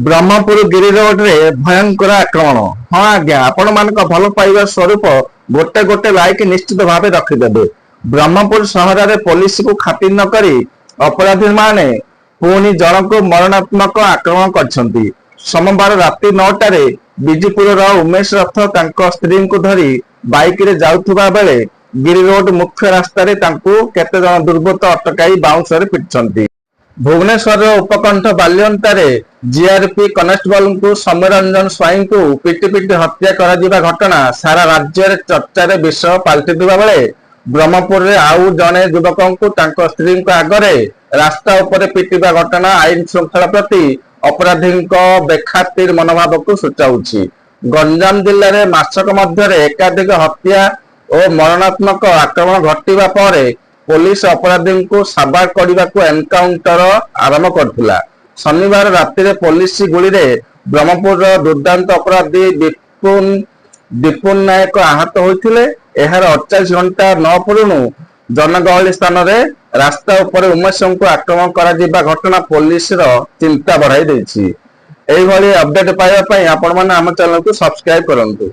ବ୍ରହ୍ମପୁର ଗିରି ରୋଡରେ ଭୟଙ୍କର ଆକ୍ରମଣ। ହଁ ଆଜ୍ଞା, ଆପଣମାନଙ୍କ ଭଲ ପାଇବା ସ୍ୱରୂପ ଗୋଟେ ଗୋଟେ ଲାଇକ୍ ନିଶ୍ଚିତ ଭାବେ ରଖିଦେବେ। ବ୍ରହ୍ମପୁର ସହରରେ ପୋଲିସକୁ ଖାତିର ନ କରି ଅପରାଧୀମାନେ ପୁଣି ଜଣକୁ ମରଣାତ୍ମକ ଆକ୍ରମଣ କରିଛନ୍ତି। ସୋମବାର ରାତି 9ଟାରେ ବିଜିପୁରର ଉମେଶ ରଥ ତାଙ୍କ ସ୍ତ୍ରୀଙ୍କୁ ଧରି ବାଇକରେ ଯାଉଥିବା ବେଳେ ଗିରି ରୋଡ ମୁଖ୍ୟ ରାସ୍ତାରେ ତାଙ୍କୁ କେତେଜଣ ଦୁର୍ବୃତ୍ତ ଅଟକାଇ ବାଉଁଶରେ ପିଟିଛନ୍ତି। ଭୁବନେଶ୍ୱରର ଉପକଣ୍ଠ ବାଲିଅନ୍ତାରେ ଜିଆରପି କନେଷ୍ଟବଳଙ୍କୁ ସମୀର ରଞ୍ଜନ ସ୍ୱାଇଁଙ୍କୁ ପିଟି ପିଟି ହତ୍ୟା କରାଯିବା ଘଟଣା ସାରା ରାଜ୍ୟରେ ଚର୍ଚ୍ଚାର ବିଷୟ ପାଲଟିଥିବା ବେଳେ ବ୍ରହ୍ମପୁରରେ ଆଉ ଜଣେ ଯୁବକଙ୍କୁ ତାଙ୍କ ସ୍ତ୍ରୀଙ୍କ ଆଗରେ ରାସ୍ତା ଉପରେ ପିଟିବା ଘଟଣା ଆଇନ ଶୃଙ୍ଖଳା ପ୍ରତି ଅପରାଧୀଙ୍କ ବେଖାତିର ମନୋଭାବକୁ ସୂଚାଉଛି। ଗଞ୍ଜାମ ଜିଲ୍ଲାରେ ମାସକ ମଧ୍ୟରେ ଏକାଧିକ ହତ୍ୟା ଓ ମରଣାତ୍ମକ ଆକ୍ରମଣ ଘଟିବା ପରେ ପୋଲିସ ଅପରାଧୀଙ୍କୁ ସାବାଡ଼ କରିବାକୁ ଏନକାଉଣ୍ଟର ଆରମ୍ଭ କରିଥିଲା। ଶନିବାର ରାତିରେ ପୋଲିସ ଗୁଳିରେ ବ୍ରହ୍ମପୁରର ଦୁର୍ଦ୍ଦାନ୍ତ ଅପରାଧୀ ବିପୁନ ନାୟକ ଆହତ ହୋଇଥିଲେ। ଏହାର 48 ଘଣ୍ଟା ନ ପୂରୁଣୁ ଜନଗହଳି ସ୍ଥାନରେ ରାସ୍ତା ଉପରେ ଉମେଶଙ୍କୁ ଆକ୍ରମଣ କରାଯିବା ଘଟଣା ପୋଲିସର ଚିନ୍ତା ବଢାଇ ଦେଇଛି। ଏଇଭଳି ଅପଡେଟ ପାଇବା ପାଇଁ ଆପଣମାନେ ଆମ ଚ୍ୟାନେଲକୁ ସବସ୍କ୍ରାଇବ କରନ୍ତୁ।